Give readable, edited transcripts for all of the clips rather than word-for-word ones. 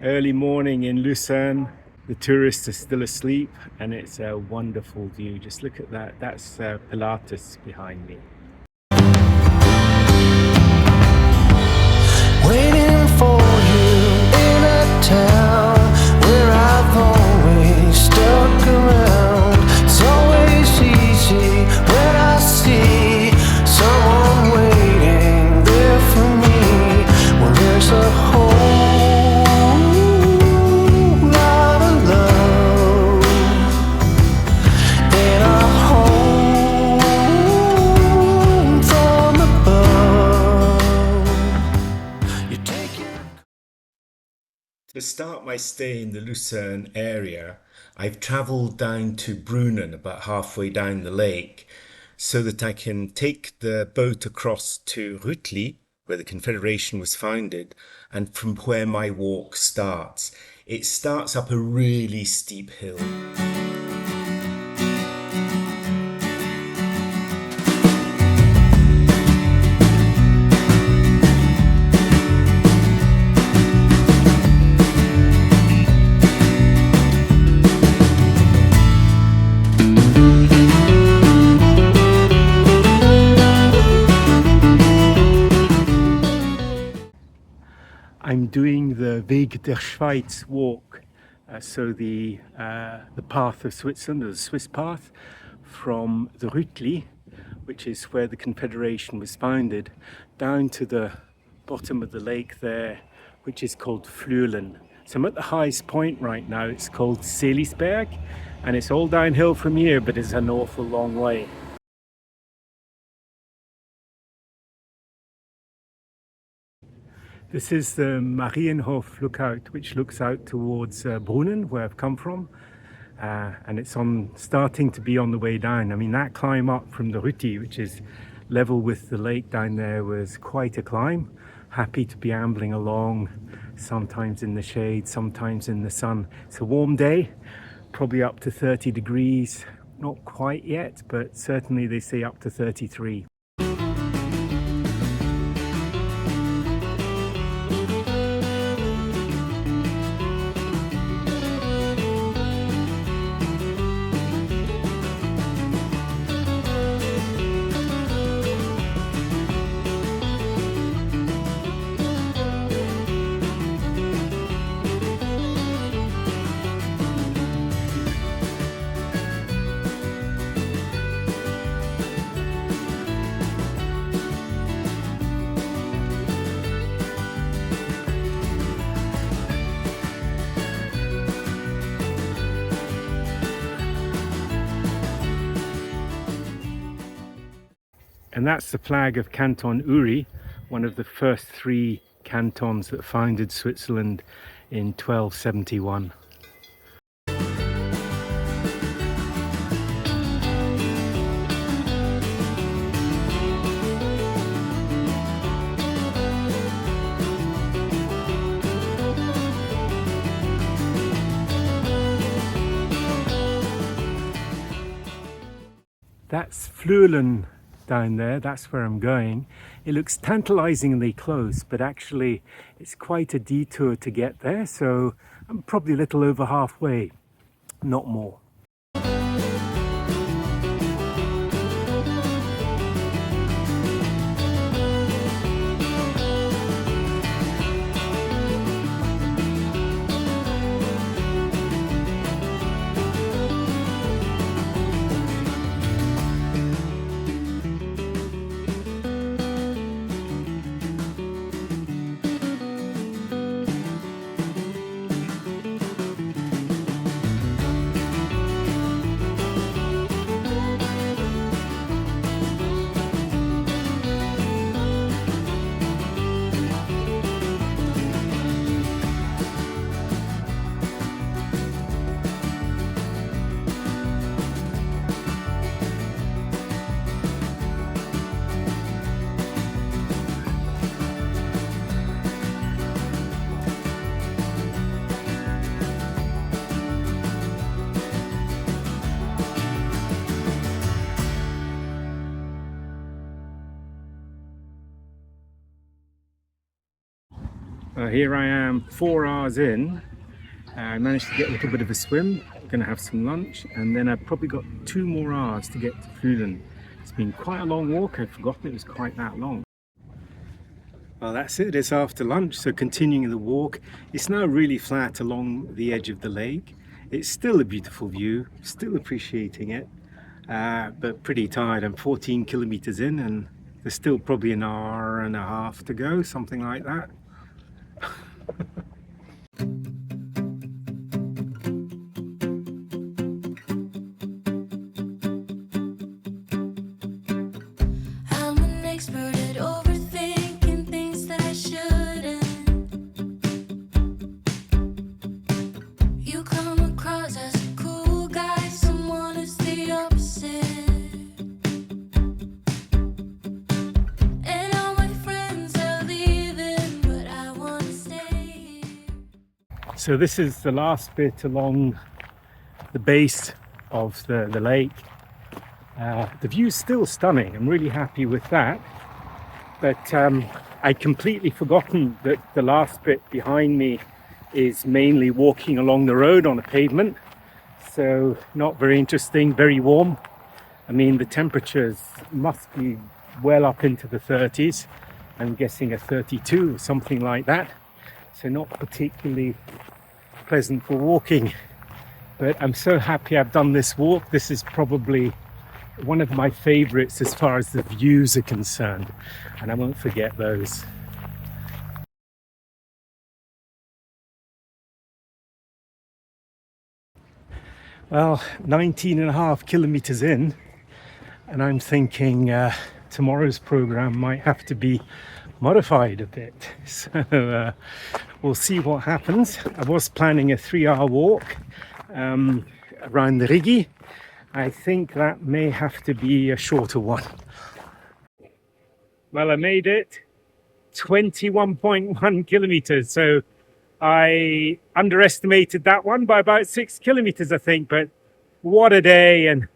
Early morning in Lucerne. The tourists are still asleep and it's a wonderful view. Just look at that. That's Pilatus behind me. Waiting for you in a town where I've always stuck around. It's always easy when I see someone waiting there for me. When there's a whole lot of love and a home from above. To start my stay in the Lucerne area, I've travelled down to Brunnen, about halfway down the lake, so that I can take the boat across to Rütli, where the Confederation was founded, and from where my walk starts. It starts up a really steep hill. I'm doing the Weg der Schweiz walk, so the path of Switzerland, the Swiss path, from the Rütli, which is where the Confederation was founded, down to the bottom of the lake there, which is called Flüelen. So I'm at the highest point right now. It's called Seelisberg, and it's all downhill from here, but it's an awful long way. This is the Marienhof lookout, which looks out towards Brunnen, where I've come from, and it's starting to be on the way down. I mean, that climb up from the Rütli, which is level with the lake down there, was quite a climb. Happy to be ambling along, sometimes in the shade, sometimes in the sun. It's a warm day, probably up to 30 degrees, not quite yet, but certainly they say up to 33. And that's the flag of Canton Uri, one of the first 3 cantons that founded Switzerland in 1271. That's Fluelen down there, that's where I'm going. It looks tantalizingly close, but actually it's quite a detour to get there, so I'm probably a little over halfway, not more. Here I am 4 hours in. I managed to get a little bit of a swim. I'm going to have some lunch, and then I've probably got 2 more hours to get to Fluelen. It's been quite a long walk. I'd forgotten it was quite that long. Well, that's it. It's after lunch, so continuing the walk. It's now really flat along the edge of the lake. It's still a beautiful view, still appreciating it, but pretty tired. I'm 14 kilometers in, and there's still probably an hour and a half to go, something like that. So this is the last bit along the base of the lake. The view's still stunning. I'm really happy with that. But I'd completely forgotten that the last bit behind me is mainly walking along the road on a pavement. So not very interesting, very warm. I mean, the temperatures must be well up into the 30s. I'm guessing a 32 or something like that. So not particularly pleasant for walking, but I'm so happy I've done this walk. This is probably one of my favorites as far as the views are concerned, and I won't forget those. Well, 19.5 kilometers in, and I'm thinking tomorrow's program might have to be modified a bit, so we'll see what happens. I was planning a 3-hour walk around the Rigi. I think that may have to be a shorter one. Well, I made it 21.1 kilometers, so I underestimated that one by about 6 kilometers, I think. But what a day, and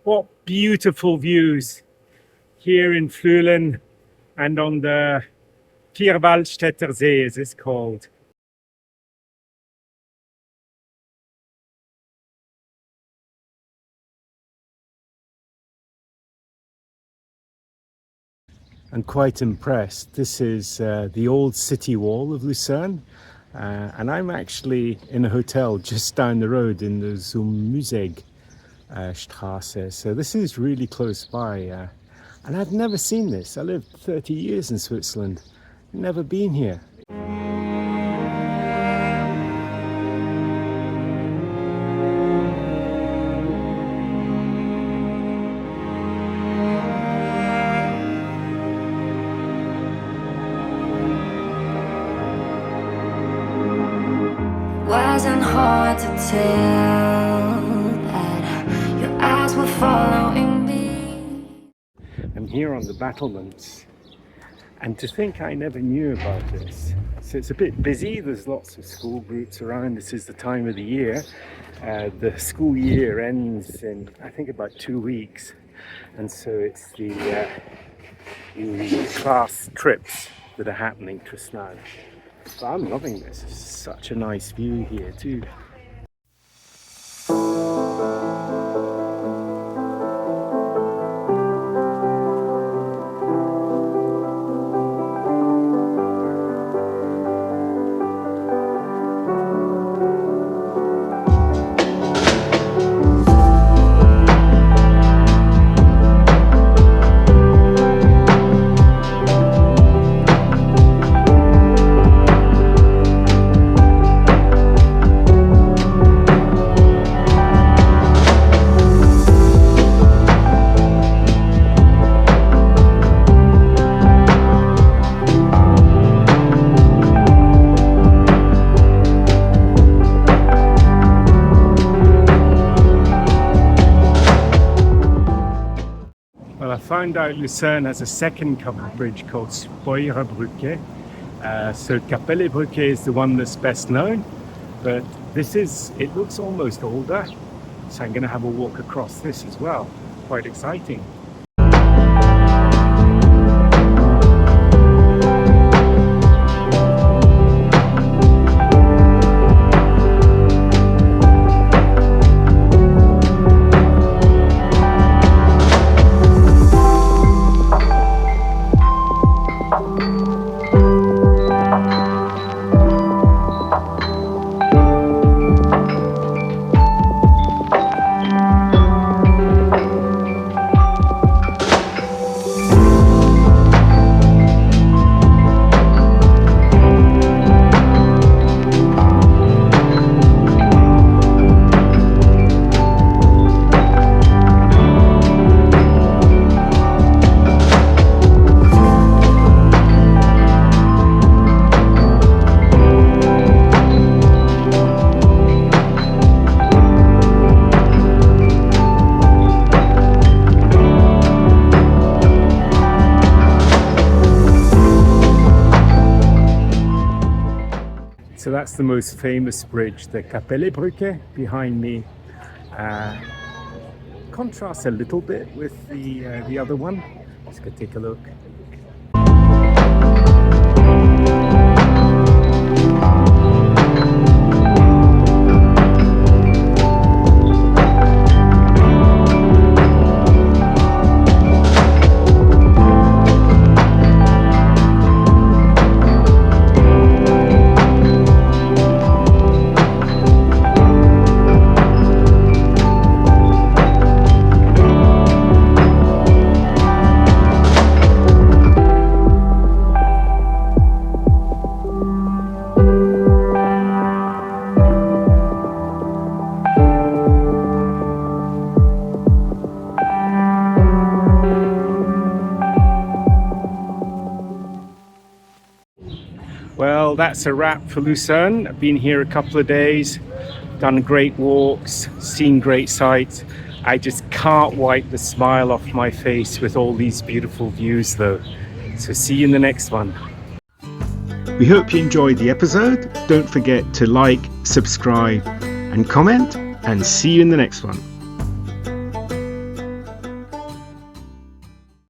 what beautiful views here in Flüelen and on the Vierwaldstätter See, as it's called. I'm quite impressed. This is the old city wall of Lucerne, and I'm actually in a hotel just down the road in the Musegg Straße. So this is really close by, and I've never seen this. I lived 30 years in Switzerland. Never been here. Wasn't hard to tell that your eyes were following me. I'm here on the battlements. And to think I never knew about this. So it's a bit busy, there's lots of school groups around. This is the time of the year. The school year ends in, I think, about 2 weeks. And so it's the class trips that are happening just now. So I'm loving this. It's such a nice view here too. found out Lucerne has a second covered bridge called Spreurerbrucke. So Kapellebrucke is the one that's best known, but it looks almost older, so I'm going to have a walk across this as well. Quite exciting. that's the most famous bridge, the Kapellebrucke behind me. Contrasts a little bit with the other one. Let's go take a look. Well, that's a wrap for Lucerne. I've been here a couple of days, done great walks, seen great sights. I just can't wipe the smile off my face with all these beautiful views though. So see you in the next one. We hope you enjoyed the episode. Don't forget to like, subscribe and comment, and see you in the next one.